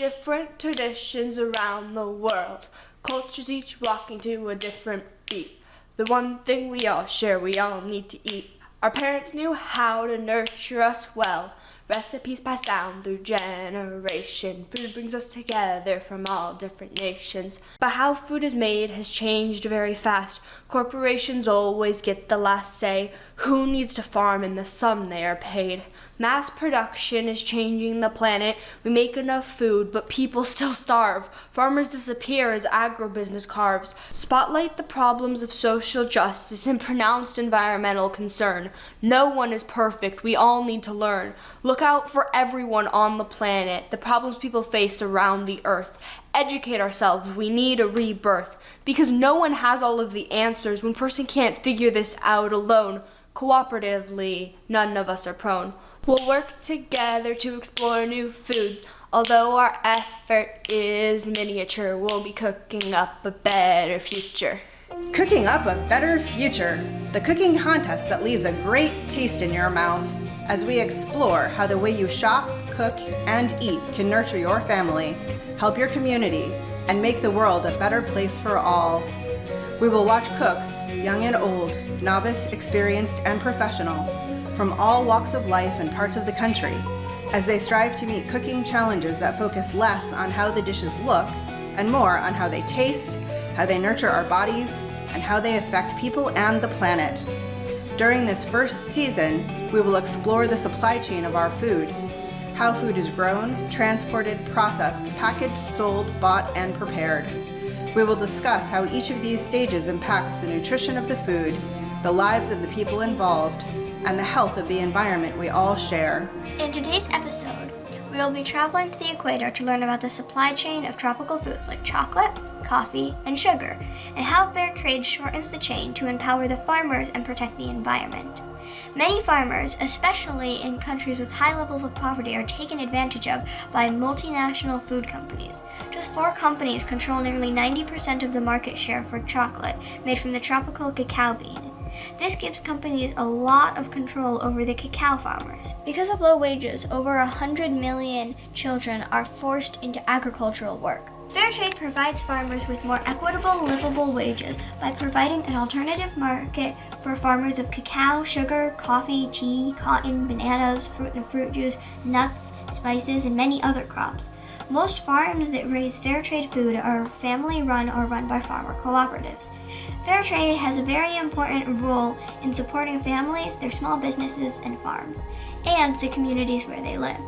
Different traditions around the world, cultures each walking to a different beat. The one thing we all share, we all need to eat. Our parents knew how to nurture us well. Recipes passed down through generation. Food brings us together from all different nations. But how food is made has changed very fast. Corporations always get the last say. Who needs to farm in the sum they are paid? Mass production is changing the planet. We make enough food, but people still starve. Farmers disappear as agribusiness carves. Spotlight the problems of social justice and pronounced environmental concern. No one is perfect. We all need to learn. Look out for everyone on the planet, the problems people face around the earth. Educate ourselves. We need a rebirth. Because no one has all of the answers. One person can't figure this out alone. Cooperatively, none of us are prone. We'll work together to explore new foods. Although our effort is miniature, we'll be cooking up a better future. Cooking up a better future. The cooking contest that leaves a great taste in your mouth as we explore how the way you shop, cook, and eat can nurture your family, help your community, and make the world a better place for all. We will watch cooks, young and old, novice, experienced, and professional, from all walks of life and parts of the country, as they strive to meet cooking challenges that focus less on how the dishes look and more on how they taste, how they nurture our bodies, and how they affect people and the planet. During this first season, we will explore the supply chain of our food, how food is grown, transported, processed, packaged, sold, bought, and prepared. We will discuss how each of these stages impacts the nutrition of the food, the lives of the people involved, and the health of the environment we all share. In today's episode, we will be traveling to the equator to learn about the supply chain of tropical foods like chocolate, coffee, and sugar, and how fair trade shortens the chain to empower the farmers and protect the environment. Many farmers, especially in countries with high levels of poverty, are taken advantage of by multinational food companies. Just 4 companies control nearly 90% of the market share for chocolate made from the tropical cacao bean. This gives companies a lot of control over the cacao farmers. Because of low wages, over 100 million children are forced into agricultural work. Fair trade provides farmers with more equitable, livable wages by providing an alternative market for farmers of cacao, sugar, coffee, tea, cotton, bananas, fruit and fruit juice, nuts, spices, and many other crops. Most farms that raise fair trade food are family-run or run by farmer cooperatives. Fair trade has a very important role in supporting families, their small businesses and farms, and the communities where they live.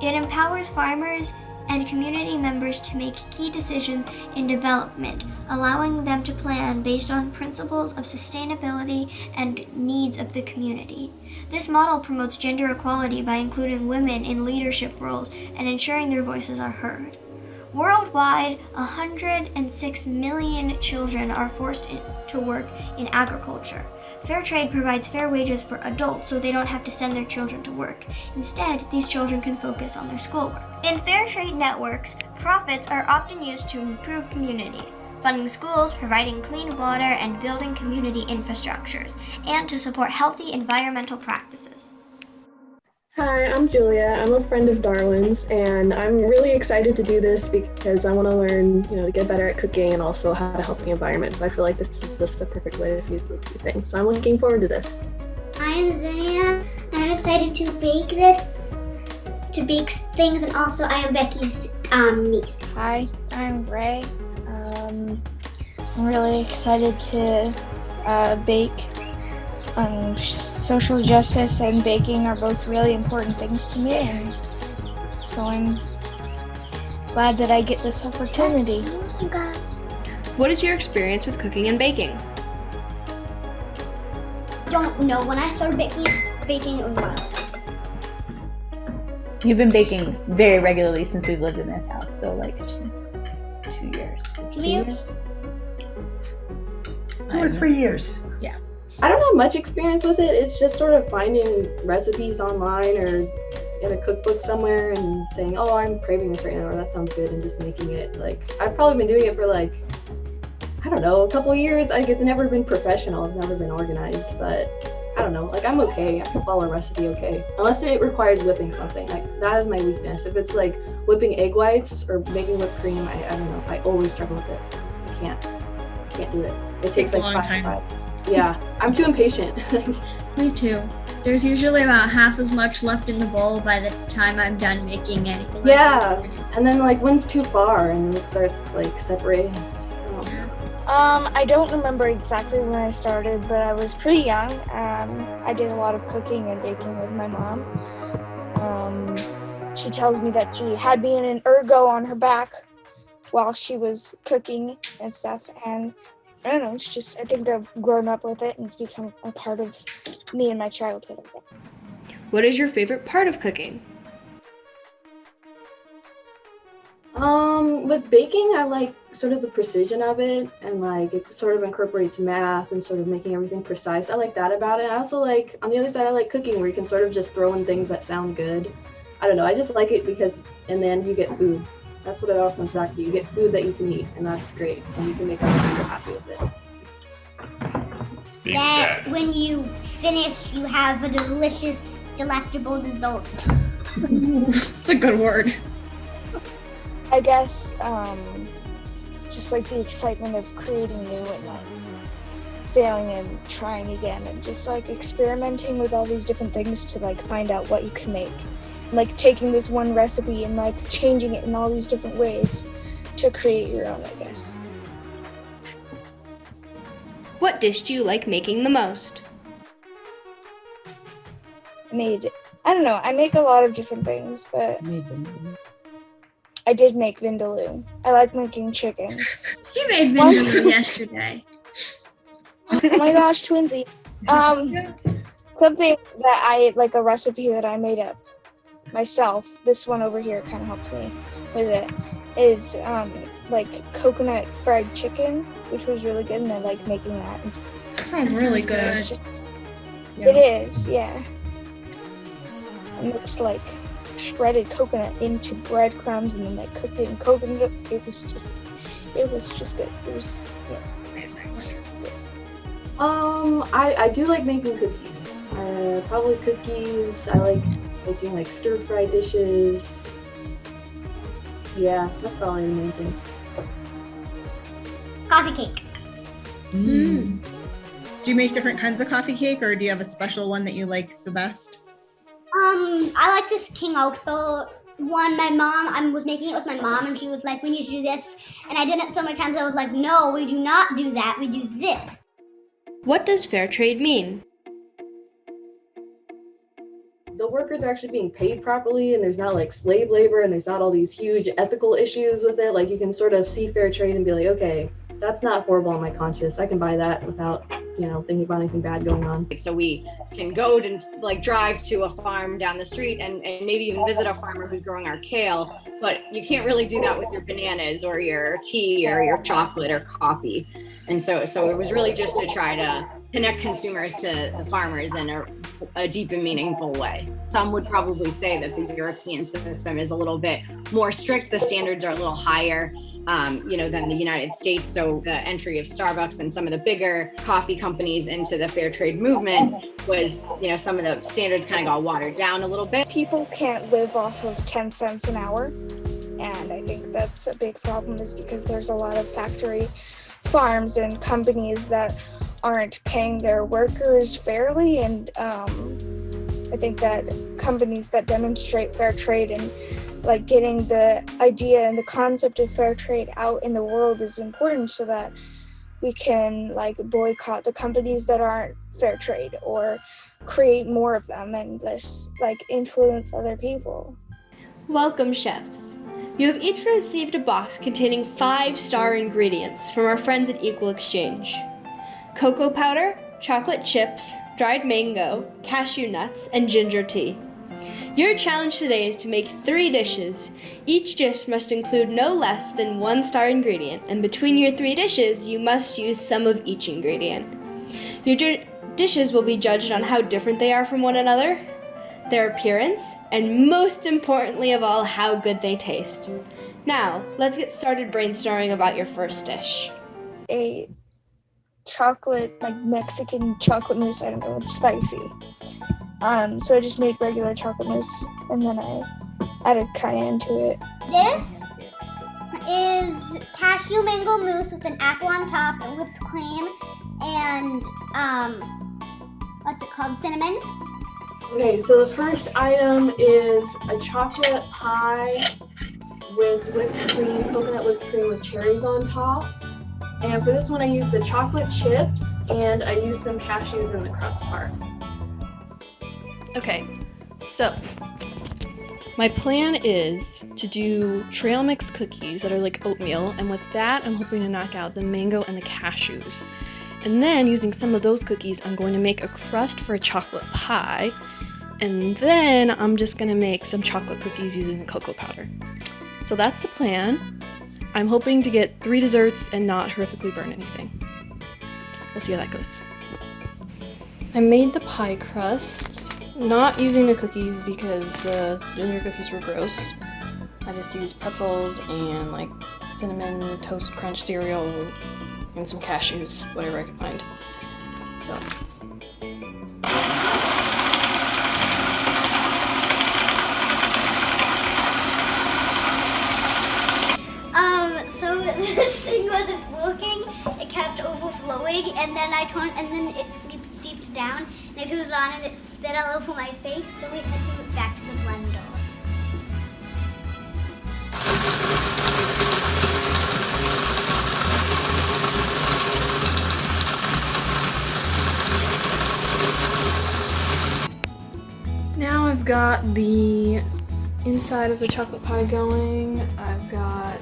It empowers farmers and community members to make key decisions in development, allowing them to plan based on principles of sustainability and needs of the community. This model promotes gender equality by including women in leadership roles and ensuring their voices are heard. Worldwide, 106 million children are forced to work in agriculture. Fair trade provides fair wages for adults so they don't have to send their children to work. Instead, these children can focus on their schoolwork. In fair trade networks, profits are often used to improve communities, funding schools, providing clean water, and building community infrastructures, and to support healthy environmental practices. Hi, I'm Julia. I'm a friend of Darwin's, and I'm really excited to do this because I want to learn, to get better at cooking and also how to help the environment. So I feel like this is just the perfect way to fuse those 2 things. So I'm looking forward to this. I'm Zinnia. I'm excited to bake things, and also I am Becky's niece. Hi, I'm Ray. I'm really excited to bake. Social justice and baking are both really important things to me, and so I'm glad that I get this opportunity. What is your experience with cooking and baking? Don't know. When I started baking it was wild. You've been baking very regularly since we've lived in this house, so like 2 years. 2 years? 2 or 3 years. Yeah. I don't have much experience with it. It's just sort of finding recipes online or in a cookbook somewhere and saying, oh, I'm craving this right now, or that sounds good, and just making it. Like, I've probably been doing it for a couple years. It's never been professional. It's never been organized, but I don't know. I'm okay. I can follow a recipe okay. Unless it requires whipping something. That is my weakness. If it's whipping egg whites or making whipped cream, I don't know. I always struggle with it. I can't do it. It takes like 5 tries. Yeah, I'm too impatient. Me too. There's usually about half as much left in the bowl by the time I'm done making anything. Yeah, and then like one's too far and then it starts like separating. I don't remember exactly when I started, but I was pretty young. I did a lot of cooking and baking with my mom. She tells me that she had me in an ergo on her back while she was cooking and stuff. And I don't know, it's just, I think I've grown up with it and it's become a part of me and my childhood. What is your favorite part of cooking? With baking, I like sort of the precision of it, and like it sort of incorporates math and sort of making everything precise. I like that about it. I also like, on the other side, I like cooking where you can sort of just throw in things that sound good. I don't know, I just like it because in the end you get food. That's what it all comes back to. You get food that you can eat, and that's great. And you can make other people happy with it. That when you finish, you have a delicious, delectable dessert. It's a good word. I guess just like the excitement of creating new and like failing and trying again and just like experimenting with all these different things to like find out what you can make. And, like taking this one recipe and like changing it in all these different ways to create your own, I guess. What dish do you like making the most? I don't know, I make a lot of different things, but I did make vindaloo. I like making chicken. You made vindaloo yesterday. Oh my gosh, twinsy. Something that I, like a recipe that I made up myself, this one over here kind of helped me with it, is like coconut fried chicken, which was really good, and I like making that. That sounds really good. It is, yeah. I mixed like shredded coconut into breadcrumbs and then like cooked it in coconut. It was just good. It was amazing. I do like making cookies. Probably cookies. I like making like stir-fry dishes. Yeah, that's probably the main thing. Coffee cake. Do you make different kinds of coffee cake, or do you have a special one that you like the best? I like this King Arthur one. I was making it with my mom, and she was like, "We need to do this." And I did it so many times, I was like, "No, we do not do that. We do this." What does fair trade mean? The workers are actually being paid properly, and there's not like slave labor, and there's not all these huge ethical issues with it. Like you can sort of see fair trade and be like, okay, that's not horrible on my conscience. I can buy that without, thinking about anything bad going on. So we can go and like drive to a farm down the street and maybe even visit a farmer who's growing our kale, but you can't really do that with your bananas or your tea or your chocolate or coffee. And so it was really just to try to connect consumers to the farmers in a deep and meaningful way. Some would probably say that the European system is a little bit more strict. The standards are a little higher, than the United States. So the entry of Starbucks and some of the bigger coffee companies into the fair trade movement was, some of the standards kind of got watered down a little bit. People can't live off of 10 cents an hour. And I think that's a big problem, is because there's a lot of factory farms and companies that aren't paying their workers fairly. And I think that companies that demonstrate fair trade and like getting the idea and the concept of fair trade out in the world is important, so that we can like boycott the companies that aren't fair trade or create more of them and just like influence other people. Welcome, chefs. You have each received a box containing 5-star ingredients from our friends at Equal Exchange: cocoa powder, chocolate chips, dried mango, cashew nuts, and ginger tea. Your challenge today is to make 3 dishes. Each dish must include no less than 1-star ingredient, and between your 3 dishes, you must use some of each ingredient. Your dishes will be judged on how different they are from one another, their appearance, and most importantly of all, how good they taste. Now, let's get started brainstorming about your first dish. A chocolate, like Mexican chocolate mousse. I don't know, it's spicy. So I just made regular chocolate mousse, and then I added cayenne to it. This is cashew mango mousse with an apple on top and whipped cream and cinnamon. Okay, so the first item is a chocolate pie with whipped cream, coconut whipped cream with cherries on top. And for this one, I used the chocolate chips and I used some cashews in the crust part. Okay, so my plan is to do trail mix cookies that are like oatmeal, and with that, I'm hoping to knock out the mango and the cashews. And then using some of those cookies, I'm going to make a crust for a chocolate pie. And then I'm just gonna make some chocolate cookies using the cocoa powder. So that's the plan. I'm hoping to get 3 desserts and not horrifically burn anything. We'll see how that goes. I made the pie crust, not using the cookies because the ginger cookies were gross. I just used pretzels and like cinnamon toast crunch cereal and some cashews, whatever I could find. So. So this thing wasn't working. It kept overflowing, and then it seeped down, and I turned it on, and it spit all over my face. So we had to put it back to the blender. Now I've got the inside of the chocolate pie going. I've got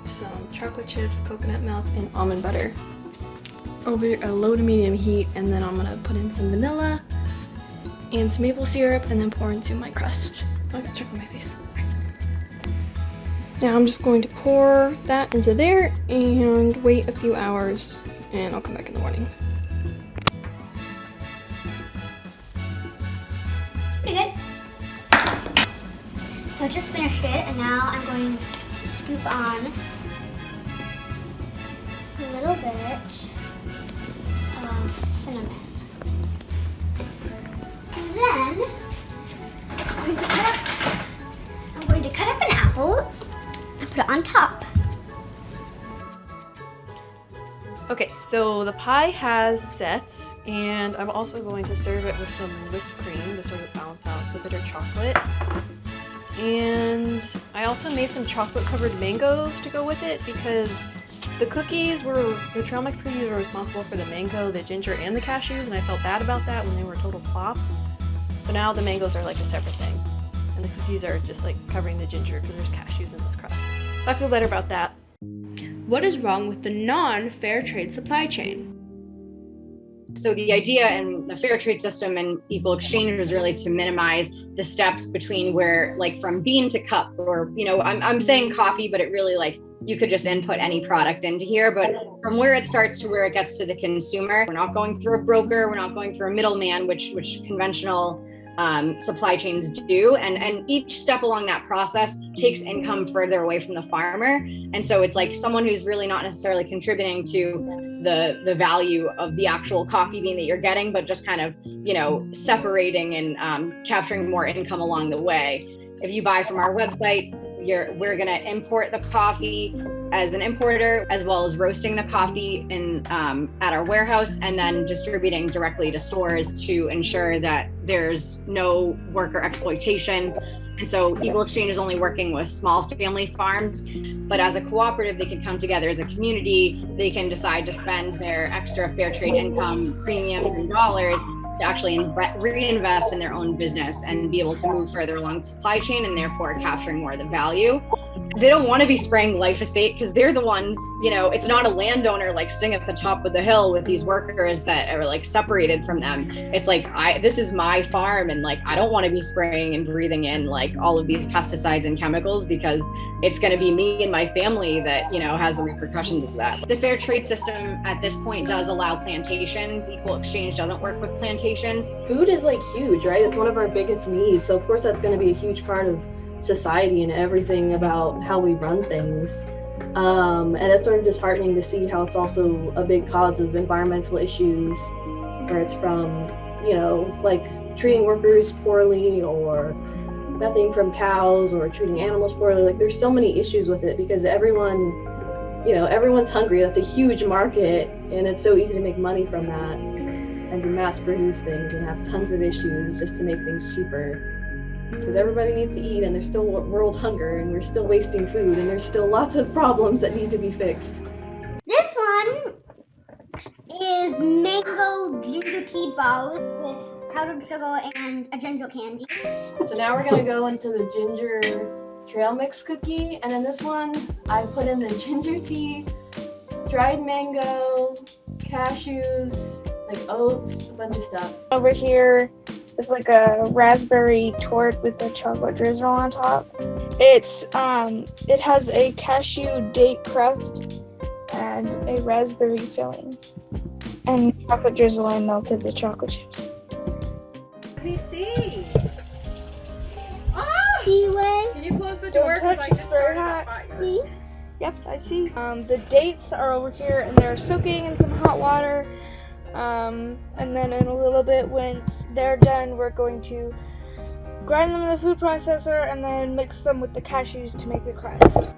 some chocolate chips, coconut milk, and almond butter over a low to medium heat, and then I'm gonna put in some vanilla and some maple syrup and then pour into my crust. Oh, I got chocolate on my face. Now I'm just going to pour that into there and wait a few hours, and I'll come back in the morning. Pretty good. So I just finished it, and now I'm going to scoop on a little bit of cinnamon. And then I'm going to cut up an apple and put it on top. Okay, so the pie has set, and I'm also going to serve it with some whipped cream to sort of balance out the bitter chocolate. And I also made some chocolate covered mangoes to go with it because the trail mix cookies were responsible for the mango, the ginger, and the cashews, and I felt bad about that when they were a total flop. So now the mangoes are like a separate thing, and the cookies are just like covering the ginger because there's cashews in this crust. So I feel better about that. What is wrong with the non-fair trade supply chain? So the idea in the fair trade system and equal exchange was really to minimize the steps between where, like, from bean to cup, or, you know, I'm saying coffee, but it really, like, you could just input any product into here, but from where it starts to where it gets to the consumer, we're not going through a broker, we're not going through a middleman, which conventional supply chains do, and each step along that process takes income further away from the farmer. And so it's like someone who's really not necessarily contributing to the value of the actual coffee bean that you're getting, but just kind of, you know, separating and capturing more income along the way. If you buy from our website, we're going to import the coffee as an importer, as well as roasting the coffee at our warehouse, and then distributing directly to stores to ensure that there's no worker exploitation. And so Equal Exchange is only working with small family farms, but as a cooperative, they can come together as a community. They can decide to spend their extra fair trade income, premiums, and dollars to actually reinvest in their own business and be able to move further along the supply chain, and therefore capturing more of the value. They don't want to be spraying glyphosate because they're the ones, you know, it's not a landowner like sitting at the top of the hill with these workers that are like separated from them. It's like, this is my farm, and like, I don't want to be spraying and breathing in like all of these pesticides and chemicals because it's going to be me and my family that, you know, has the repercussions of that. The fair trade system at this point does allow plantations. Equal Exchange doesn't work with plantations. Food is like huge, right? It's one of our biggest needs. So of course that's going to be a huge part of society and everything about how we run things. And it's sort of disheartening to see how it's also a big cause of environmental issues, where it's from, you know, like treating workers poorly or nothing from cows or treating animals poorly. Like there's so many issues with it because everyone's hungry. That's a huge market, and it's so easy to make money from that and to mass produce things and have tons of issues just to make things cheaper. Because everybody needs to eat, and there's still world hunger, and we're still wasting food, and there's still lots of problems that need to be fixed. This one is mango ginger tea balls with powdered sugar and a ginger candy. So now we're gonna go into the ginger trail mix cookie, and in this one I put in the ginger tea, dried mango, cashews, like oats, a bunch of stuff. Over here is like a raspberry torte with a chocolate drizzle on top. It has a cashew date crust and a raspberry filling. And chocolate drizzle, I melted the chocolate chips. Let me see. Seaway. Can you close the door? Don't touch, I it's just very started a hot. fire. See? Yep, I see. The dates are over here and they're soaking in some hot water. And then in a little bit, when they're done, we're going to grind them in the food processor and then mix them with the cashews to make the crust.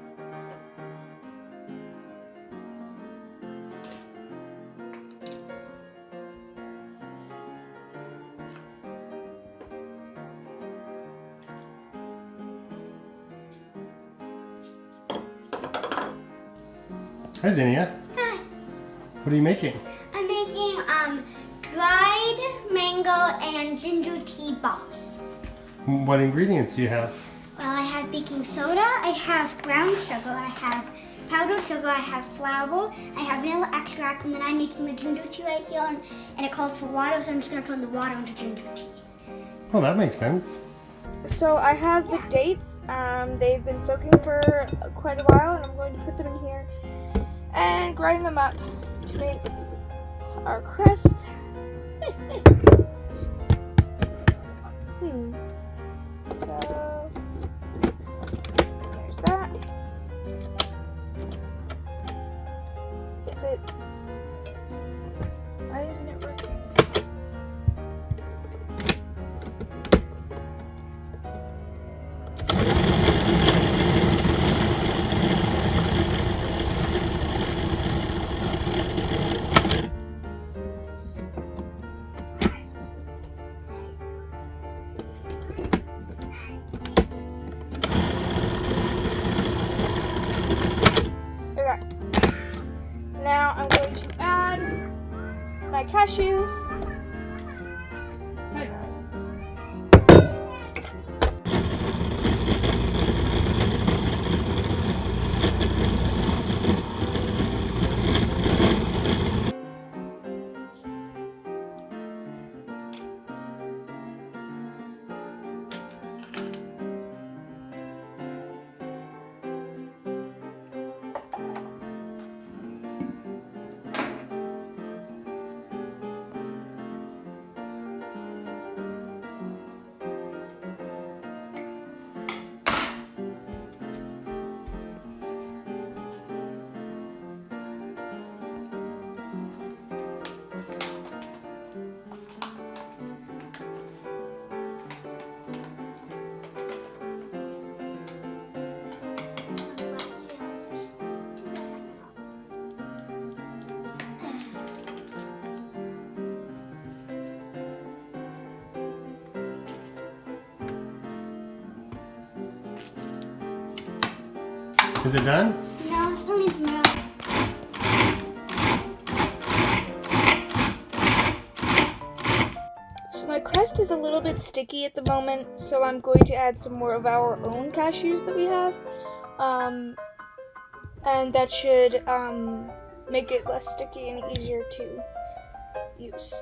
Hi, Zinnia. Hi. What are you making? I'm making dried mango and ginger tea balls. What ingredients do you have? Well, I have baking soda, I have brown sugar, I have powdered sugar, I have flour, I have vanilla extract, and then I'm making the ginger tea right here, and it calls for water, so I'm just gonna turn the water into ginger tea. Oh, that makes sense. So I have the dates. They've been soaking for quite a while, and I'm going to put them in here and grind them up to make our crust. So there's that. Why isn't it working? Now I'm going to add my cashews. Is it done? No, it still needs more. So my crust is a little bit sticky at the moment, so I'm going to add some more of our own cashews that we have. And that should make it less sticky and easier to use.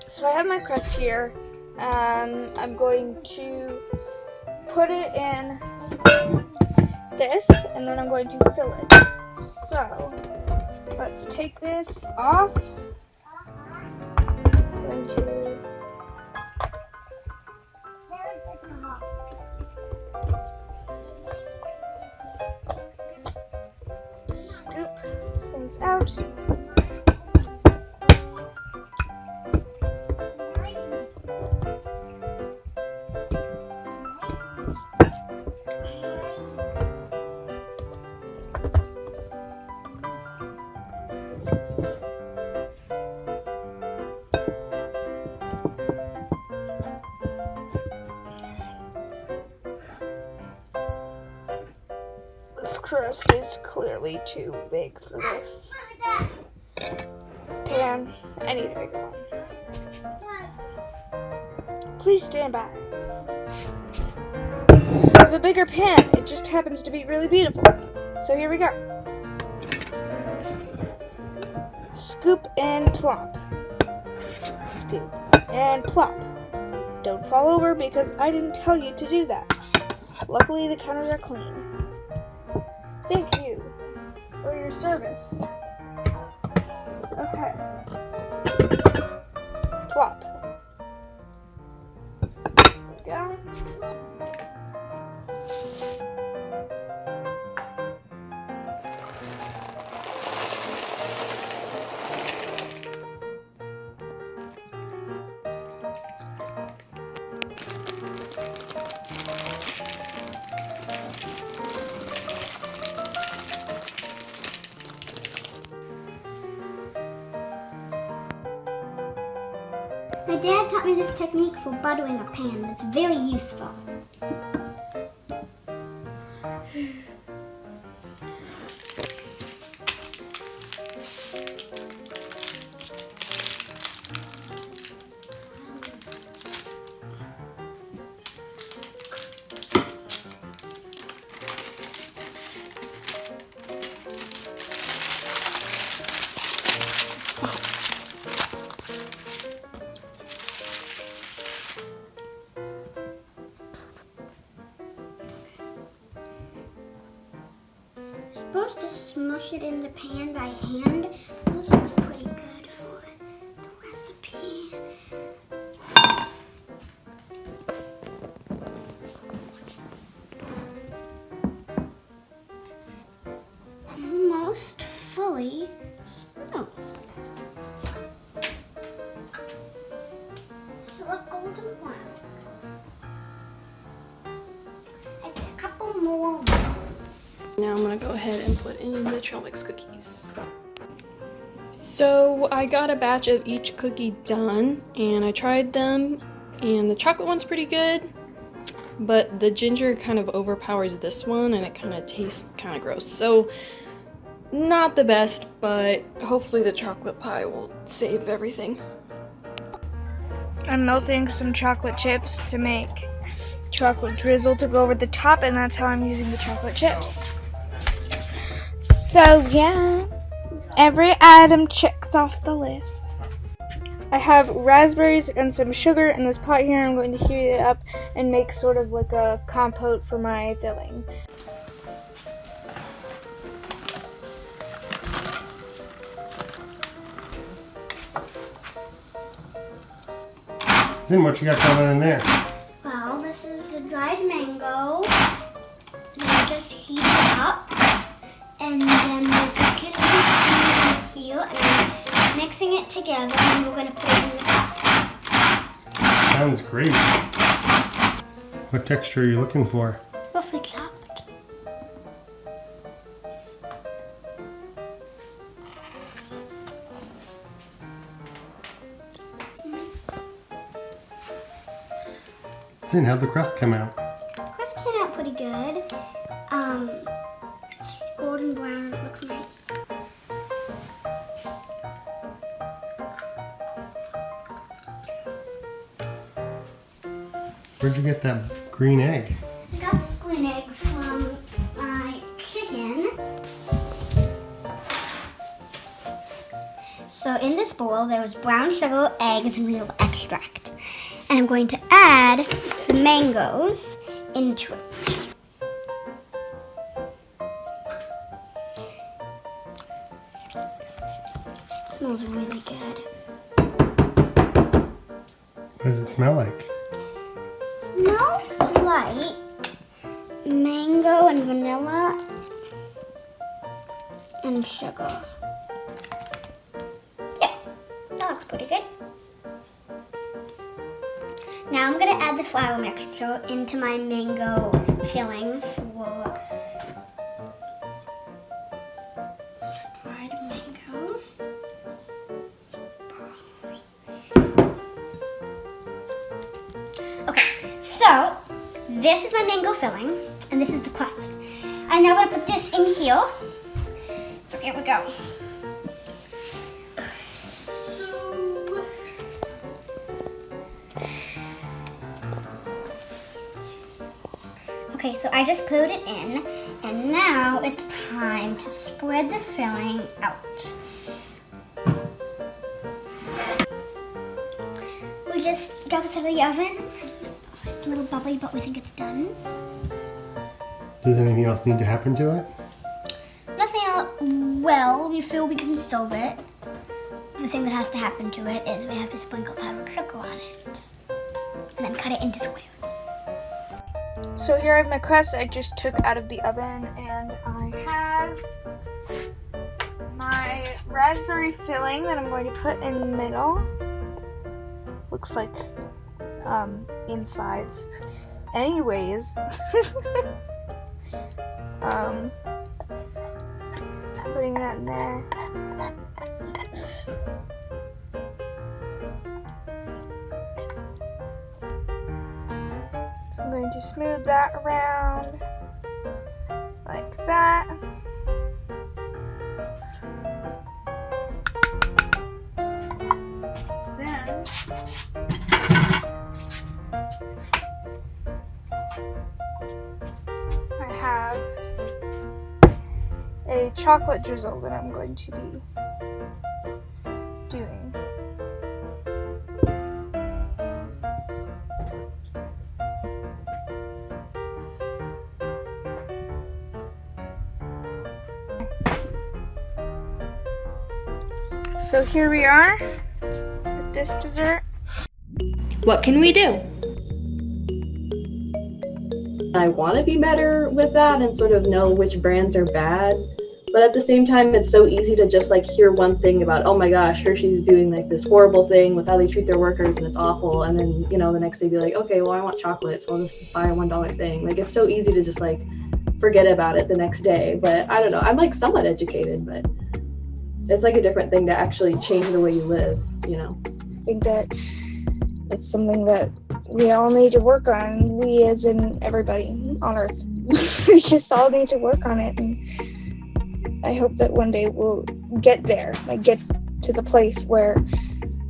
So I have my crust here. I'm going to put it in this, and then I'm going to fill it. So let's take this off. I'm going to scoop things out. This crust is clearly too big for this pan. I need a bigger one. Please stand by. I have a bigger pan. It just happens to be really beautiful. So here we go. Scoop and plop. Scoop and plop. Don't fall over because I didn't tell you to do that. Luckily the counters are clean. Thank you for your service. Okay. Plop. There we go. My dad taught me this technique for buttering a pan. It's very useful. Supposed to smush it in the pan by hand. This will be pretty good for the recipe. Almost fully smooth. So look golden brown. I'd say a couple more rounds. Now I'm gonna go ahead and put in the trail mix cookies. So I got a batch of each cookie done and I tried them, and the chocolate one's pretty good, but the ginger kind of overpowers this one and it kind of tastes kind of gross. So not the best, but hopefully the chocolate pie will save everything. I'm melting some chocolate chips to make chocolate drizzle to go over the top, and that's how I'm using the chocolate chips. So yeah, every item checks off the list. I have raspberries and some sugar in this pot here. I'm going to heat it up and make sort of like a compote for my filling. Zin, what you got going on in there? Well, this is the dried mango. Then just heat it up. And then there's the good in here. And I'm mixing it together and we're going to put it in the crust. Sounds great. What texture are you looking for? Roughly chopped. Zin, how'd the crust come out? The crust came out pretty good. It's golden brown. It looks nice. Where'd you get that green egg? I got this green egg from my chicken. So in this bowl, there was brown sugar, eggs, and vanilla extract. And I'm going to add the mangoes into it. It smells really good. What does it smell like? Smells like mango and vanilla and sugar. Yeah, that looks pretty good. Now I'm going to add the flour mixture into my mango filling for fried mango. Okay, so this is my mango filling and this is the crust. I'm now gonna put this in here. So here we go. Okay, so I just put it in, and now it's time to spread the filling out. We just got this out of the oven. It's a little bubbly, but we think it's done. Does anything else need to happen to it? Nothing else. Well, we feel we can solve it. The thing that has to happen to it is we have to sprinkle powdered sugar on it, and then cut it into squares. So here I have my crust I just took out of the oven, and I have my raspberry filling that I'm going to put in the middle. Looks like insides. Anyways, putting that in there. So I'm going to smooth that around like that. Then I have a chocolate drizzle that I'm going to be doing. So here we are with this dessert. What can we do? I want to be better with that and sort of know which brands are bad. But at the same time, it's so easy to just like hear one thing about, oh my gosh, Hershey's doing like this horrible thing with how they treat their workers and it's awful. And then, you know, the next day be like, okay, well, I want chocolate, so I'll just buy a $1 thing. Like, it's so easy to just like forget about it the next day. But I don't know, I'm like somewhat educated, but it's like a different thing to actually change the way you live, you know? I think that it's something that we all need to work on. We, as in everybody on Earth, we just all need to work on it. And I hope that one day we'll get there, like get to the place where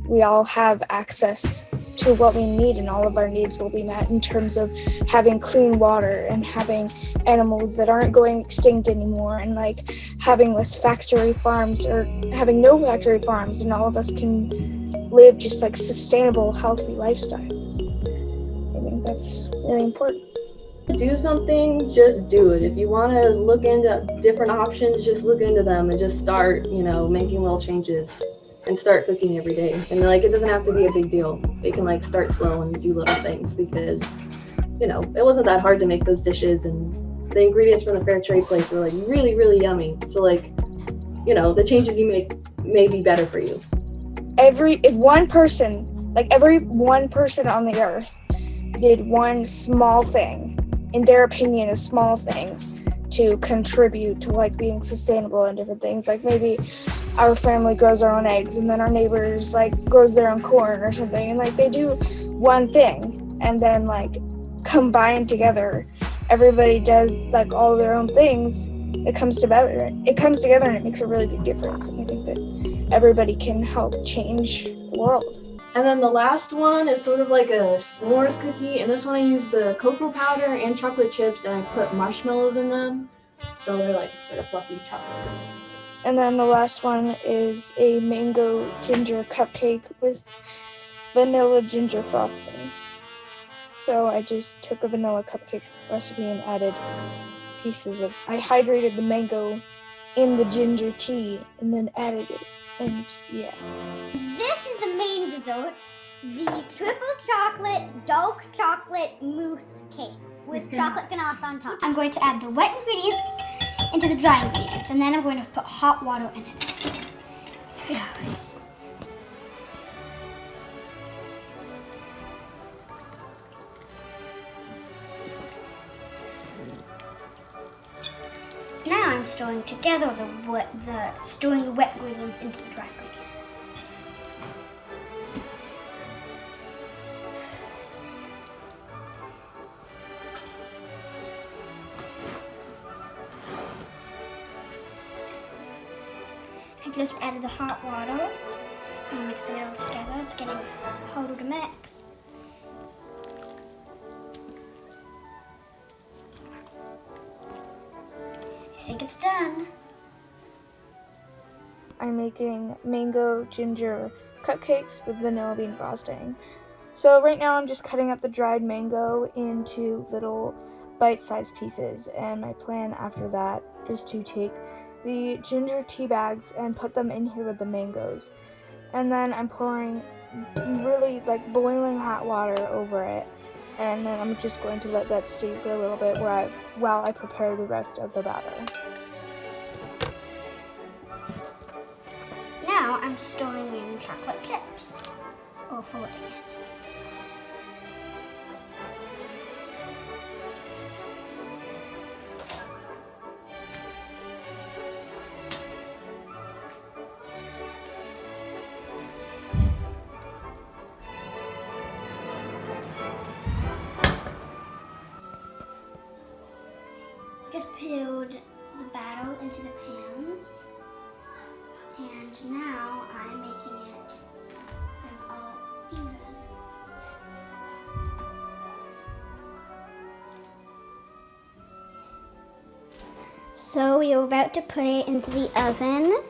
we all have access to what we need and all of our needs will be met in terms of having clean water and having animals that aren't going extinct anymore, and like having less factory farms or having no factory farms, and all of us can live just like sustainable, healthy lifestyles. I think that's really important. Do something, just do it. If you want to look into different options, just look into them and just start, you know, making little changes and start cooking every day. And like, it doesn't have to be a big deal. You can like start slow and do little things, because, you know, it wasn't that hard to make those dishes, and the ingredients from the fair trade place were like really, really yummy. So like, you know, the changes you make may be better for you. Every one person on the earth did one small thing, in their opinion, a small thing, to contribute to like being sustainable and different things. Like maybe our family grows our own eggs, and then our neighbors like grows their own corn or something, and like they do one thing, and then like combined together, everybody does like all their own things. It comes together and it makes a really big difference. And I think that everybody can help change the world. And then the last one is sort of like a s'mores cookie, and this one I used the cocoa powder and chocolate chips, and I put marshmallows in them, so they're like sort of fluffy chocolate. And then the last one is a mango ginger cupcake with vanilla ginger frosting. So I just took a vanilla cupcake recipe and added I hydrated the mango in the ginger tea and then added it, and yeah. This is the main dessert, the triple chocolate dark chocolate mousse cake with chocolate ganache on top. I'm going to add the wet ingredients into the dry ingredients, and then I'm going to put hot water in it. Yeah. Now I'm stirring together the wet ingredients into the dry ingredients. just added the hot water. I'm mixing it all together. It's getting harder to mix. I think it's done. I'm making mango ginger cupcakes with vanilla bean frosting. So right now I'm just cutting up the dried mango into little bite-sized pieces, and my plan after that is to take the ginger tea bags and put them in here with the mangoes. And then I'm pouring really boiling hot water over it, and then I'm just going to let that steam for a little bit while I prepare the rest of the batter. Now I'm storing in chocolate chips, or folding it. Just poured the batter into the pan, and now I'm making it all even. So we are about to put it into the oven.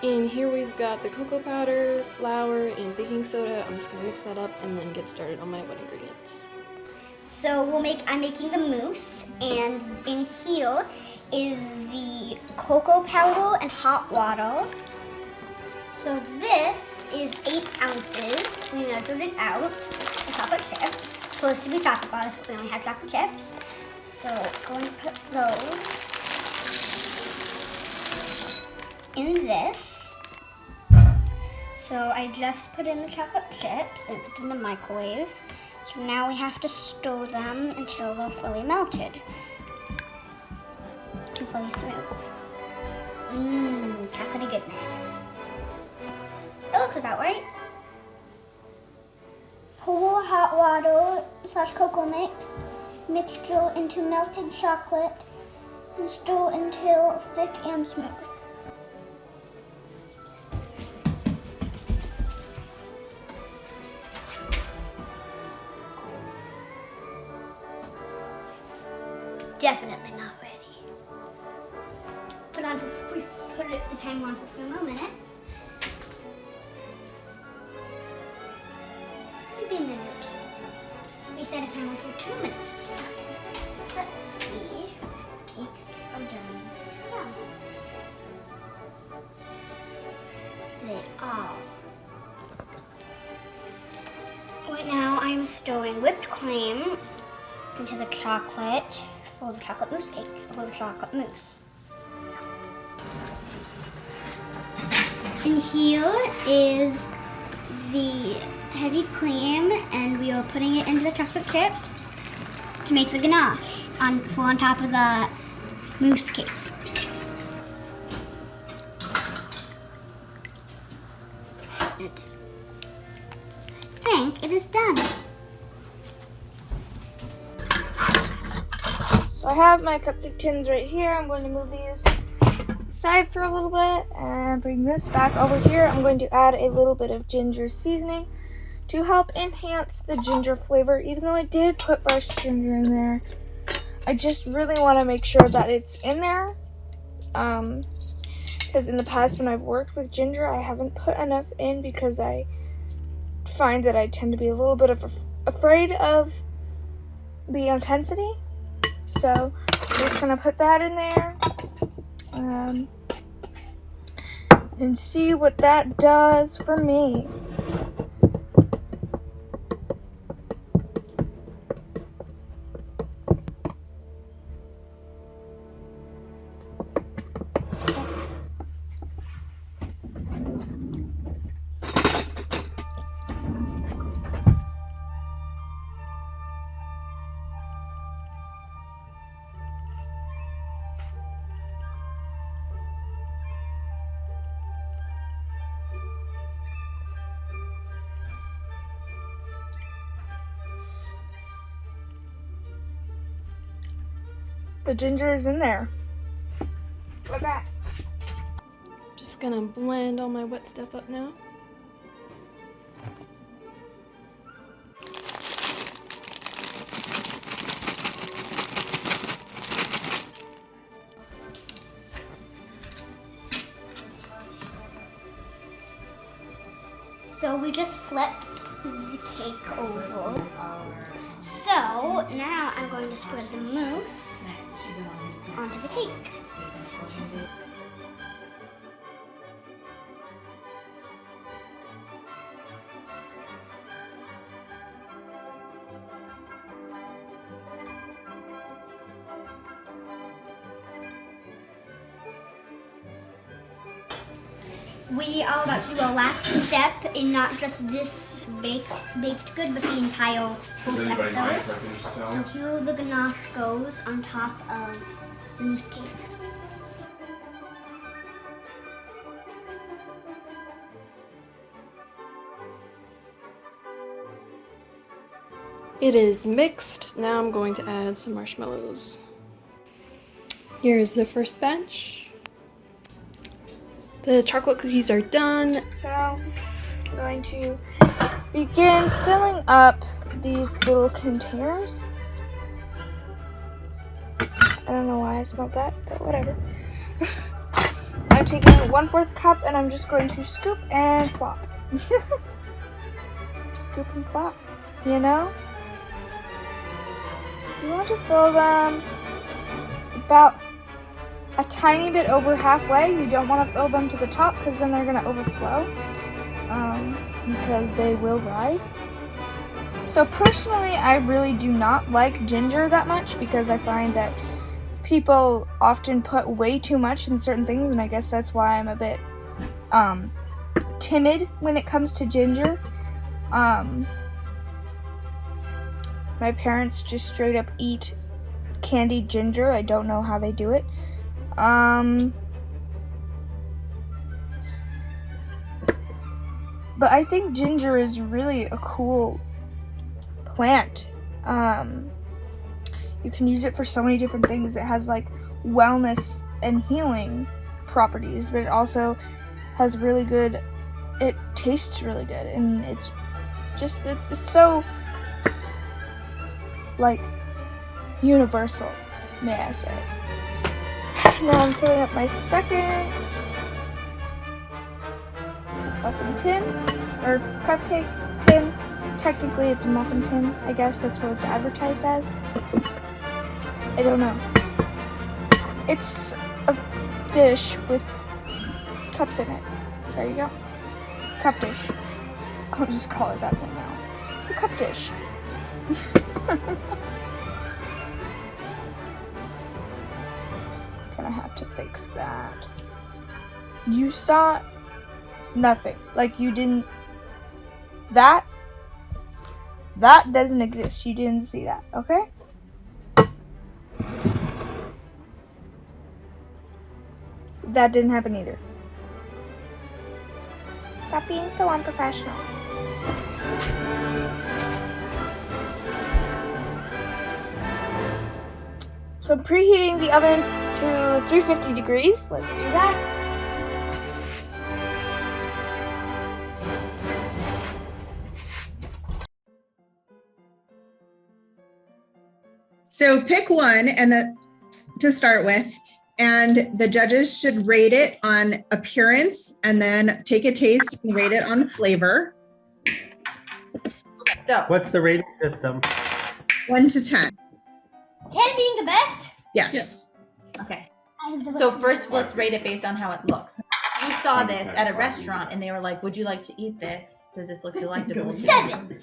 And here we've got the cocoa powder, flour, and baking soda. I'm just gonna mix that up and then get started on my wet ingredients. So I'm making the mousse, and in here is the cocoa powder and hot water. So this is 8 ounces. We measured it out. The chocolate chips. Supposed to be chocolate bars, but we only have chocolate chips. So going to put those in this. So I just put in the chocolate chips and put them in the microwave. So now we have to stir them until they're fully melted and fully smooth. Chocolatey goodness. It looks about right. Pour hot water / cocoa mixture into melted chocolate and stir until thick and smooth. Definitely not ready. We put the timer on for 3 more minutes. Maybe a minute or 2. We set a timer for 2 minutes this time. Let's see. The cakes are done. Yeah. They are. Right now I'm stirring whipped cream into the chocolate for the chocolate mousse cake, for the chocolate mousse. And here is the heavy cream, and we are putting it into the chocolate chips to make the ganache on top of the mousse cake. I think it is done. So I have my cupcake tins right here. I'm going to move these aside for a little bit and bring this back over here. I'm going to add a little bit of ginger seasoning to help enhance the ginger flavor. Even though I did put fresh ginger in there, I just really want to make sure that it's in there. Because in the past when I've worked with ginger, I haven't put enough in because I find that I tend to be a little bit afraid of the intensity. So I'm just going to put that in there and see what that does for me. The ginger is in there. Look at that. Just gonna blend all my wet stuff up now. So we just flipped the cake over. So now I'm going to spread the mousse onto the cake. We are about to do our last step in not just this baked good, but the entire post episode. So here the ganache goes on top of the mousse cake. It is mixed. Now I'm going to add some marshmallows. Here's the first batch. The chocolate cookies are done. So I'm going to begin filling up these little containers. I don't know why I smelled that, but whatever. I'm taking 1/4 cup and I'm just going to scoop and plop. Scoop and plop, you know? You want to fill them about a tiny bit over halfway. You don't want to fill them to the top because then they're going to overflow because they will rise. So personally, I really do not like ginger that much because I find that people often put way too much in certain things, and I guess that's why I'm a bit timid when it comes to ginger. My parents just straight up eat candied ginger. I don't know how they do it. But I think ginger is really a cool plant. You can use it for so many different things. It has like wellness and healing properties, but it also has really good, it tastes really good, and it's so like universal, may I say. Now I'm filling up my second muffin tin, or cupcake tin. Technically it's a muffin tin, I guess that's what it's advertised as. I don't know. It's a dish with cups in it. There you go. Cup dish. I'll just call it that for now. A cup dish. Gonna have to fix that. You saw nothing. Like you didn't. That doesn't exist. You didn't see that, okay? That didn't happen either. Stop being so unprofessional. So I'm preheating the oven to 350 degrees. Let's do that. So pick one to start with, and the judges should rate it on appearance and then take a taste and rate it on flavor. So What's the rating system? 1 to 10. 10 being the best? Yes. okay. So first, let's rate it based on how it looks. We saw this at a restaurant, and they were like, "Would you like to eat this? Does this look delectable?" 7.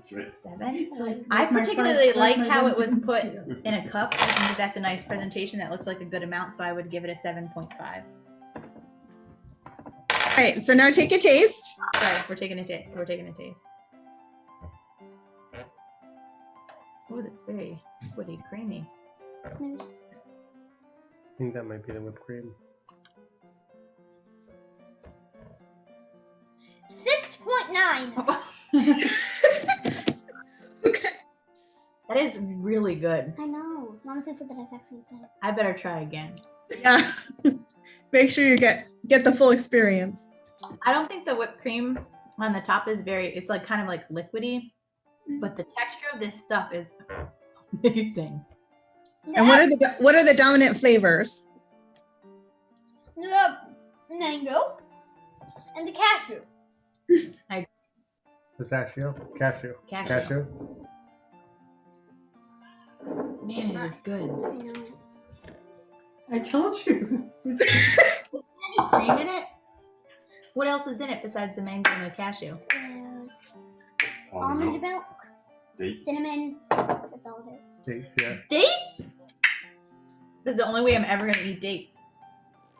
7. I particularly like how it was put in a cup. I think that that's a nice presentation. That looks like a good amount, so I would give it a 7.5. All right, so now take a taste. Sorry, we're taking a taste. Oh, that's very woody, creamy. I think that might be the whipped cream. 6.9. Okay. That That is really good. I know. Mama said that it's actually good. I better try again. Yeah. Make sure you get the full experience. I don't think the whipped cream on the top is it's like kind of like liquidy, but the texture of this stuff is amazing. And what are the dominant flavors? The mango and the cashew. Pistachio? Cashew. Cashew. Man, it is good. I know. I told you. Is there any cream in it? What else is in it besides the mango and the cashew? There's almond milk, Dates. cinnamon. That's all it is. Dates, yeah. Dates? That's the only way I'm ever gonna eat dates.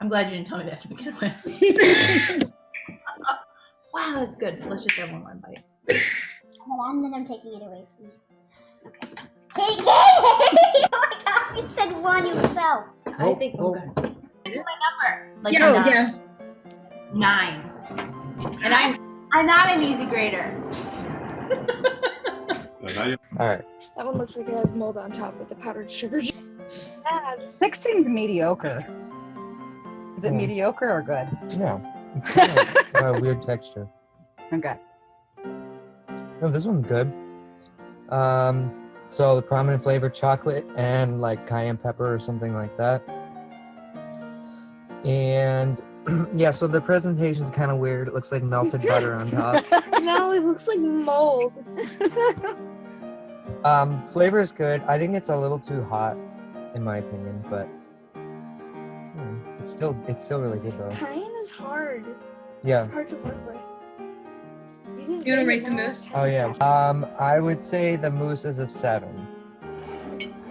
I'm glad you didn't tell me that to begin with. Wow, that's good. Let's just have one more bite. And then I'm taking it away from you. Okay. Hey, oh my gosh, you said one yourself. I think okay. Here's my number. Like Yeah. 9. And I'm not an easy grader. All right. That one looks like it has mold on top with the powdered sugar. Bad. Six seemed mediocre. Is it mediocre or good? No. It's kind of a weird texture. Okay. No, this one's good. So the prominent flavor, chocolate and like cayenne pepper or something like that. And yeah, so the presentation is kind of weird. It looks like melted butter on top. No, it looks like mold. Flavor is good. I think it's a little too hot, in my opinion, but it's still really good though. Cayenne is hard. Yeah. It's hard to work with. You want to rate the mousse? Oh yeah. I would say the mousse is a 7.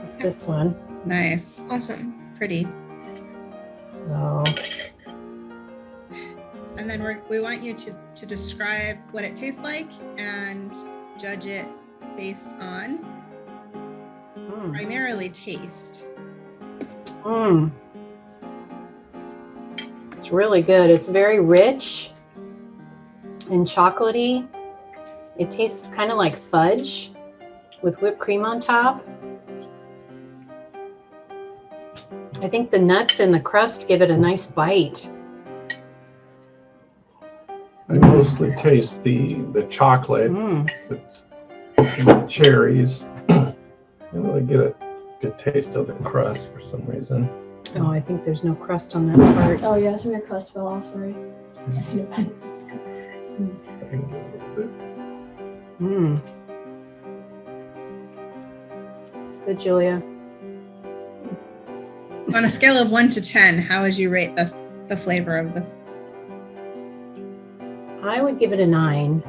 It's this one. Nice. Awesome. Pretty. So. And then we want you to describe what it tastes like and judge it based on primarily taste. It's really good. It's very rich and chocolatey. It tastes kind of like fudge with whipped cream on top. I think the nuts and the crust give it a nice bite. I mostly taste the chocolate, the cherries. I don't really get a good taste of the crust for some reason. Oh, I think there's no crust on that part. Oh yeah, some of your crust fell off, sorry. It's good, Julia. On a scale of 1 to 10, how would you rate the flavor of this? I would give it a 9.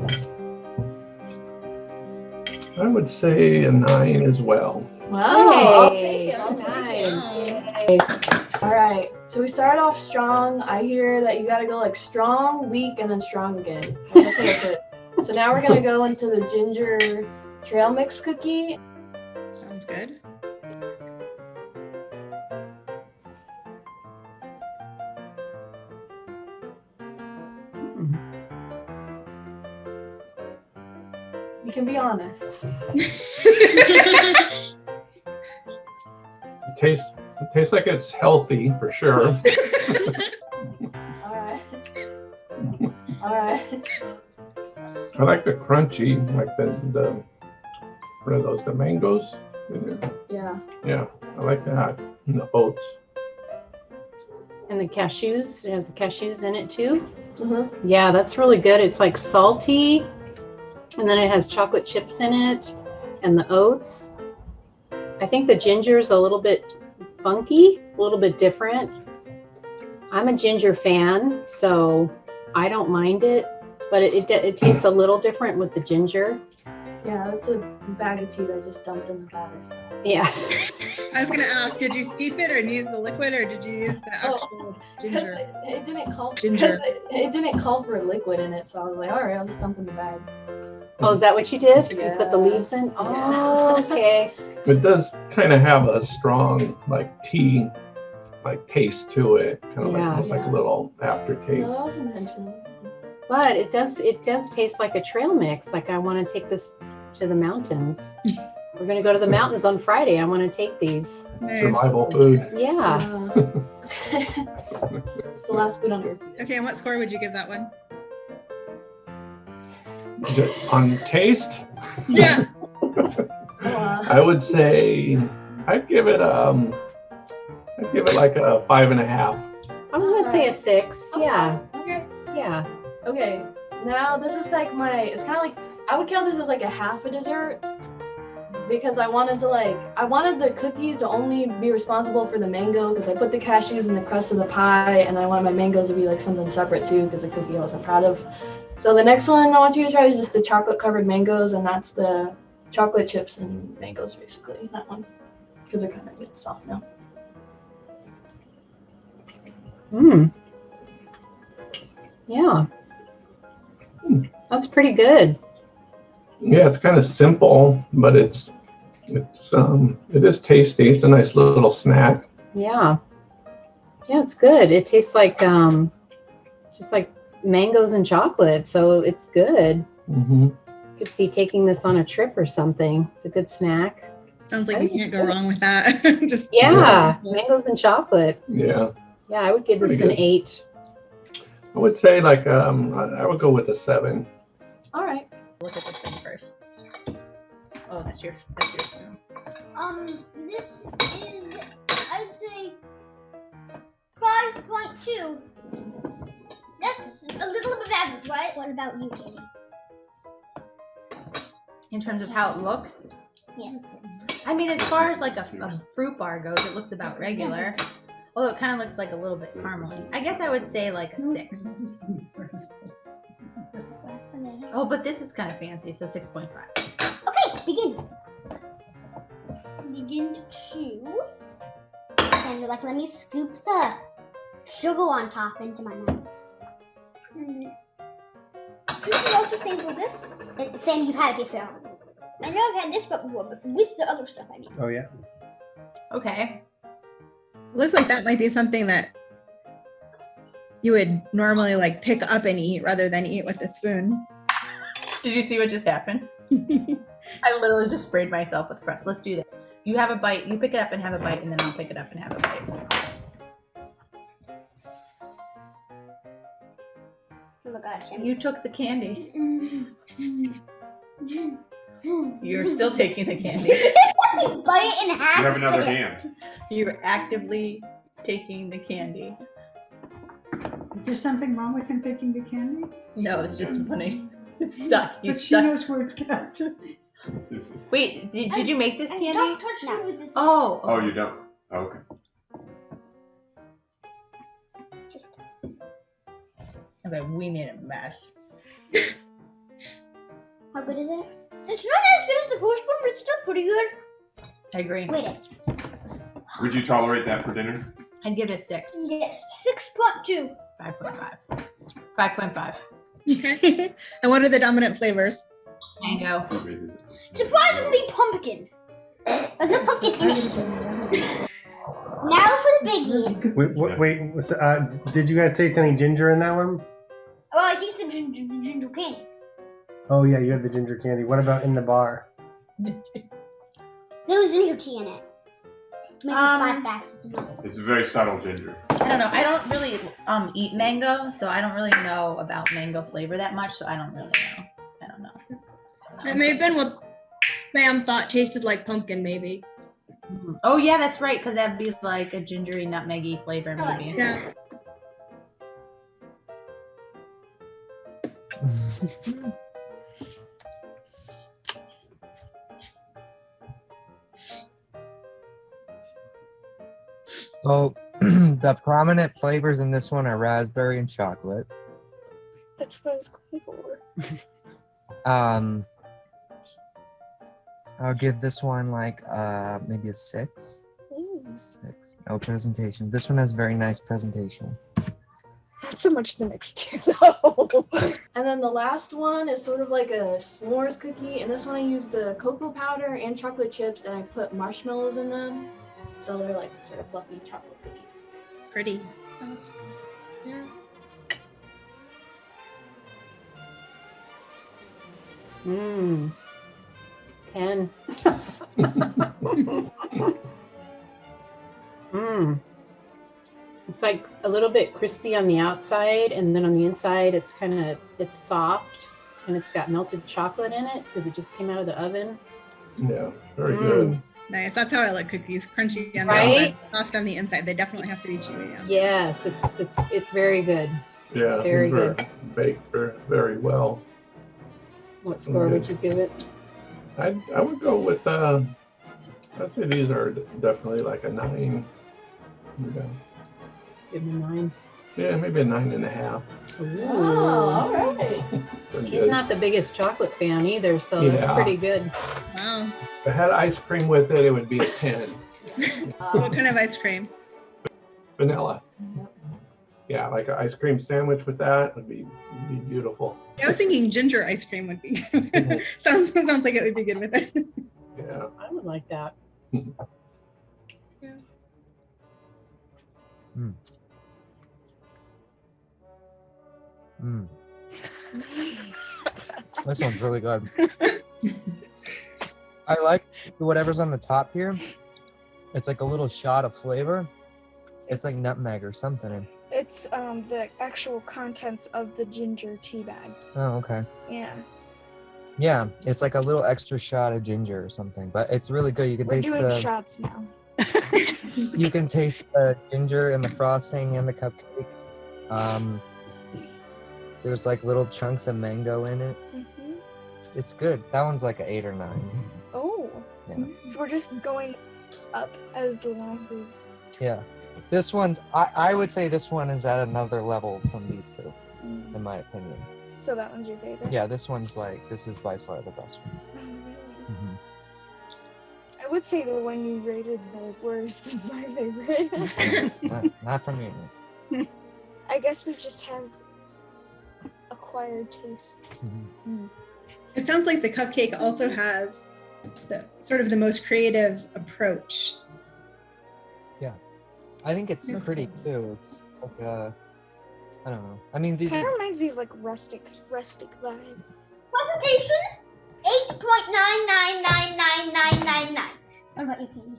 I would say a 9 as well. Wow, I'll take it. Nice. All right, so we started off strong. I hear that you got to go like strong, weak, and then strong again. That's what I put. So now we're gonna go into the ginger trail mix cookie. Sounds good. You can be honest. It tastes like it's healthy for sure. All right. I like the crunchy, like the what are those? The mangoes. Yeah. Yeah, I like that. And the oats. And the cashews. It has the cashews in it too. Yeah, that's really good. It's like salty, and then it has chocolate chips in it, and the oats. I think the ginger's a little bit funky, a little bit different. I'm a ginger fan, so I don't mind it, but it tastes a little different with the ginger. Yeah, that's a bag of tea that I just dumped in the batter. Yeah. I was gonna ask, did you steep it or use the liquid or did you use the actual ginger? It didn't call Ginger. It didn't call for a liquid in it, so I was like, all right, I'll just dump in the bag. Oh, is that what you did? Yeah. You put the leaves in? Oh, okay. It does kind of have a strong like tea like taste to it, kind of like almost like a little aftertaste. No, that was intentional. But it does taste like a trail mix. Like I want to take this to the mountains. We're gonna go to the mountains on Friday. I want to take these. Survival food. Yeah. It's the last food on earth. Okay, and what score would you give that one? On taste, Yeah. I would say I'd give it like a 5.5. I was gonna say a 6. Yeah. Okay. Yeah. Okay. Now this is like it's kind of like, I would count this as like a half a dessert because I wanted the cookies to only be responsible for the mango because I put the cashews in the crust of the pie, and I wanted my mangoes to be like something separate too because the cookie I wasn't proud of. So the next one I want you to try is just the chocolate covered mangoes, and that's the chocolate chips and mangoes basically, that one, because they're kind of soft now. Yeah. That's pretty good. Yeah, it's kind of simple, but it is tasty. It's a nice little snack. Yeah. Yeah, it's good. It tastes like just like mangoes and chocolate, so it's good. Mm-hmm. Could see taking this on a trip or something. It's a good snack. Sounds like you can't go wrong with that. Just mangoes and chocolate. Yeah. Yeah, I would give this Pretty an good. 8. I would say like I would go with a 7. All right. Look at this thing first. Oh, that's your spoon. This is, I'd say, 5.2. That's a little bit average, right? What about you, Katie? In terms of how it looks? Yes. I mean, as far as like a fruit bar goes, it looks about regular. Although it kind of looks like a little bit caramely. I guess I would say like a 6. Oh, but this is kind of fancy, so 6.5. Okay, begin. Begin to chew. And let me scoop the sugar on top into my mouth. This is also same for this. It's the same you've had it before. I know I've had this before, but with the other stuff I mean. Oh yeah. Okay. Looks like that might be something that you would normally like pick up and eat rather than eat with a spoon. Did you see what just happened? I literally just sprayed myself with crust. Let's do this. You have a bite, you pick it up and have a bite, and then I'll pick it up and have a bite. Oh my gosh. You took the candy. You're still taking the candy. You bite it in half. You have another hand. You're actively taking the candy. Is there something wrong with him taking the candy? No, it's just funny. It's stuck. He's But she stuck. knows where it's kept. Wait, did you make this candy? Don't touch me with this. Oh. Oh, you don't. Okay. Okay, we made a mess. How good is it? It's not as good as the first one, but it's still pretty good. I agree. Wait it. Would you tolerate that for dinner? I'd give it a 6. Yes, 6.2. 5.5. 5.5. And what are the dominant flavors? Mango. Surprisingly, pumpkin. There's no pumpkin in it. Now for the biggie. Wait. Did you guys taste any ginger in that one? Well, I tasted ginger candy. Oh yeah, you had the ginger candy. What about in the bar? There was ginger tea in it. Maybe 5 packs is enough. It's a very subtle ginger. I don't know. I don't really eat mango, so I don't really know about mango flavor that much, so I don't really know. I don't know. It may have been what Sam thought tasted like pumpkin, maybe. Oh yeah, that's right, because that'd be like a gingery, nutmeggy flavor, maybe. Yeah. So the prominent flavors in this one are raspberry and chocolate. That's what I was going for. I'll give this one like maybe a 6. 6. No presentation. This one has very nice presentation. Not so much the next two though. And then the last one is sort of like a s'mores cookie, and this one I used the cocoa powder and chocolate chips, and I put marshmallows in them, so they're like sort of fluffy chocolate cookies. Pretty. That looks good. Yeah. Mmm. 10. Mmm. It's like a little bit crispy on the outside, and then on the inside, it's soft, and it's got melted chocolate in it because it just came out of the oven. Yeah, very good. Nice. That's how I like cookies. Crunchy on the Right? outside, soft on the inside. They definitely have to be chewy. Yeah. Yes, it's very good. Yeah, Very these are good. baked very well. What score would you give it? I would go with I'd say these are definitely like a 9. Yeah. Give them a 9. Yeah, maybe a 9.5. Oh, all right. He's not the biggest chocolate fan either, so that's Yeah. pretty good. Wow. If I had ice cream with it, it would be a 10. What kind of ice cream? Vanilla. Yeah, like an ice cream sandwich with that would be beautiful. I was thinking ginger ice cream would be good. sounds like it would be good with it. Yeah. I would like that. This one's really good. I like whatever's on the top here. It's like a little shot of flavor. It's like nutmeg or something. It's the actual contents of the ginger tea bag. Oh, okay. Yeah. Yeah, it's like a little extra shot of ginger or something, but it's really good. You can We're taste doing the shots now. you can taste the ginger and the frosting and the cupcake. There's like little chunks of mango in it. Mm-hmm. It's good. That one's like an 8 or 9. Oh. Yeah. So we're just going up as the line goes. Yeah. This one's I would say this one is at another level from these two, in my opinion. So that one's your favorite? Yeah, this is by far the best one. Mm-hmm. I would say the one you rated the worst is my favorite. Not for me. I guess we just have acquired tastes. It sounds like the cupcake also has the sort of the most creative approach. Yeah, I think it's pretty too. It's like I don't know. I mean, these. Kind of reminds me of like rustic vibe. Presentation 8.99999999. What about you, Katie?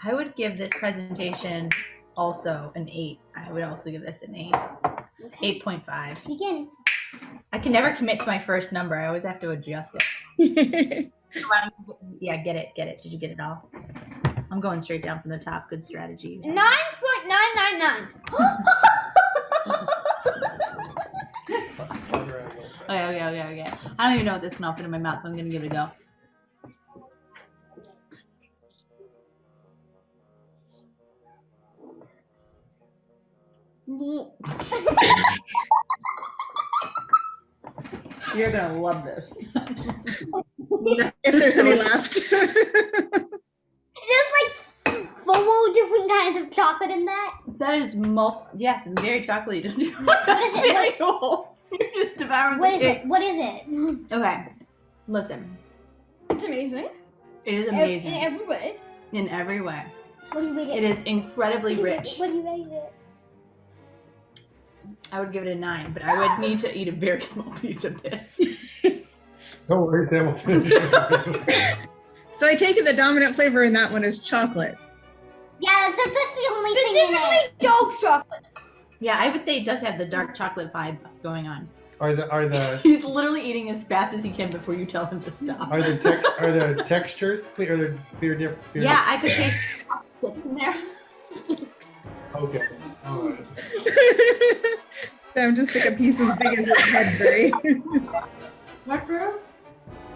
I would give this presentation also an 8. I would also give this an 8. Okay. 8.5. Begin. I can never commit to my first number. I always have to adjust it. Yeah, get it. Did you get it all? I'm going straight down from the top. Good strategy. 9.999. Okay. I don't even know what this can all fit in my mouth, but I'm gonna give it a go. You're gonna love this. If there's any left. There's like 4 different kinds of chocolate in that. That is yes, and very chocolatey. What is it? You're just devouring What the is cake. it? What is it? Okay, listen. It's amazing. It is amazing. In every way. In every way. What do you rate it? It is incredibly rich. What do you rate it? I would give it a 9, but I would need to eat a very small piece of this. Don't worry, Sam will finish it. So I take it the dominant flavor in that one is chocolate. Yeah, that's the only thing in it. Dark chocolate. Yeah, I would say it does have the dark chocolate vibe going on. Are the He's literally eating as fast as he can before you tell him to stop. are the textures clear? Are there clear? Yeah, I could taste chips in there. Okay. All right. Sam just took a piece as big as his head, Brie. What, bro?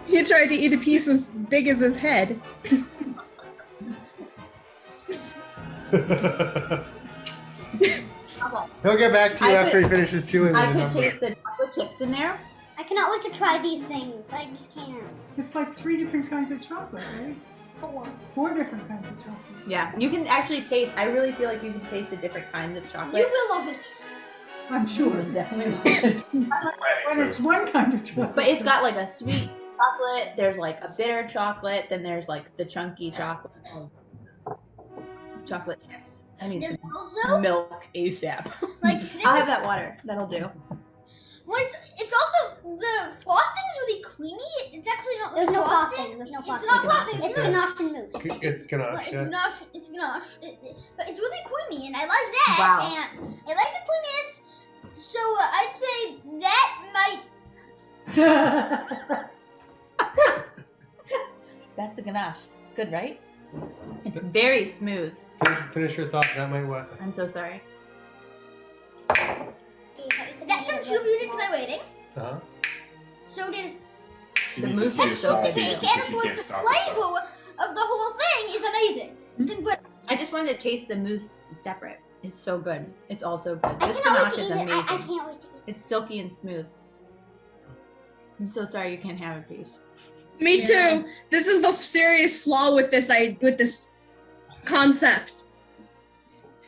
He tried to eat a piece as big as his head. He'll get back to you after he finishes chewing I the could number. taste the chocolate chips in there. I cannot wait to try these things. I just can't. It's like 3 different kinds of chocolate, right? 4 different kinds of chocolate. Yeah, you can actually taste. I really feel like you can taste the different kinds of chocolate. You will love it. I'm sure. Definitely love it. When it's one kind of chocolate. But it's got like a sweet chocolate. There's like a bitter chocolate. Then there's like the chunky chocolate. Chocolate chips. I need There's some also milk ASAP. like I'll have that water. That'll do. Well, it's also the frosting is really creamy. It's actually not really frosting. There's no frosting. It's not frosting. It's ganache and mousse. It's ganache. It's ganache. It's ganache. But it's really creamy, and I like that. Wow. And I like the creaminess. So I'd say that might. That's the ganache. It's good, right? It's very smooth. Finish your thought. That might what? I'm so sorry. That contributed to my rating. Uh-huh. So did The mousse is so the good. cake, and of course the flavor of the whole thing is amazing. It's incredible. I just wanted to taste the mousse separate. It's so good. It's also good. I This cannot wait ganache to is eat it. amazing. I can't wait to eat It's silky and smooth. I'm so sorry you can't have a piece. Me too. This is the serious flaw with this concept.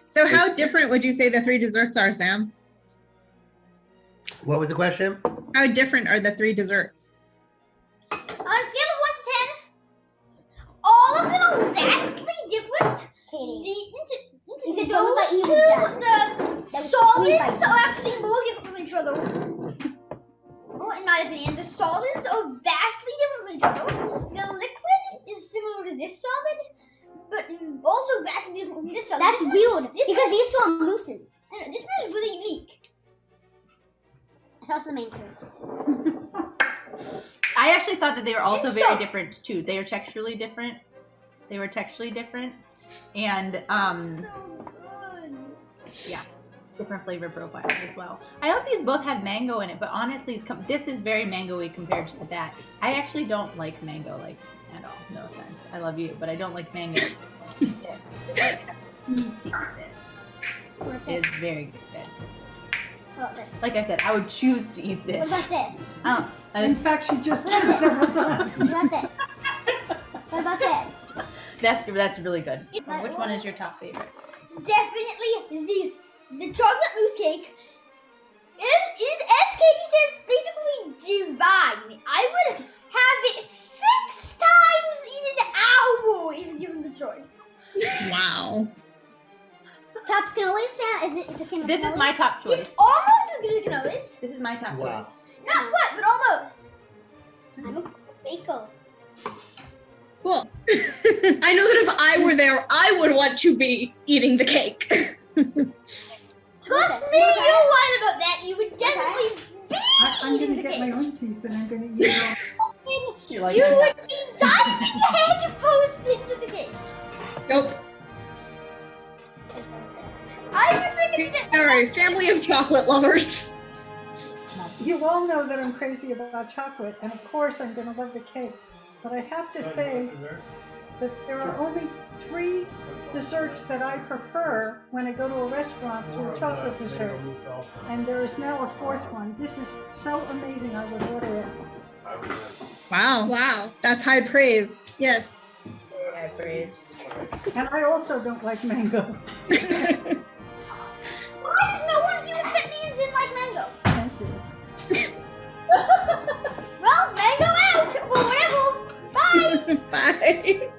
So how different would you say the 3 desserts are, Sam? What was the question? How different are the 3 desserts? On a scale of 1 to 10, all of them are vastly different. said Those don't let two, you down. the solids are actually more different from each other. Oh, in my opinion, the solids are vastly different from each other. The liquid is similar to this solid, but also vastly different from this solid. That's This one- weird this because one- these two are mousses. I know, this one is really unique. That's also the main curves. I actually thought that they were also It's very so- different too. They were texturally different. And So good. yeah, different flavor profiles as well. I know these both had mango in it, but honestly, this is very mango-y compared to that. I actually don't like mango like at all. No offense. I love you, but I don't like mango. This is very good. What about this? Like I said, I would choose to eat this. What about this? In fact, she just What did about several this? times. What about this? What about this? That's really good. My Which one is your top favorite? Definitely this. The chocolate mousse cake is as Katie says, basically divine. I would have it 6 times in an hour if given the choice. Wow. Top cannoli, Sam? Is it the same as This is cannoli? my top choice. It's almost as good as cannolis. This is my top Wow. choice. Not quite, but almost. I'm a baker. Cool. I know that if I were there, I would want to be eating the cake. Trust me, you're right about that. You would definitely be I'm eating going the to get my cake. own piece and I'm going to eat it all. You like You that? would be diving head first into the cake. Nope. I would think that. All right, family of chocolate lovers. You all know that I'm crazy about chocolate, and of course I'm going to love the cake. But I have to say that there are only 3 desserts that I prefer when I go to a restaurant to a chocolate dessert. And there is now a 4th one. This is so amazing, I would order it. Wow. Wow. That's high praise. Yes. And I also don't like mango. Why does no one of you except me and Zin like mango? Thank you. Well, mango out. Well, whatever. Bye. Bye.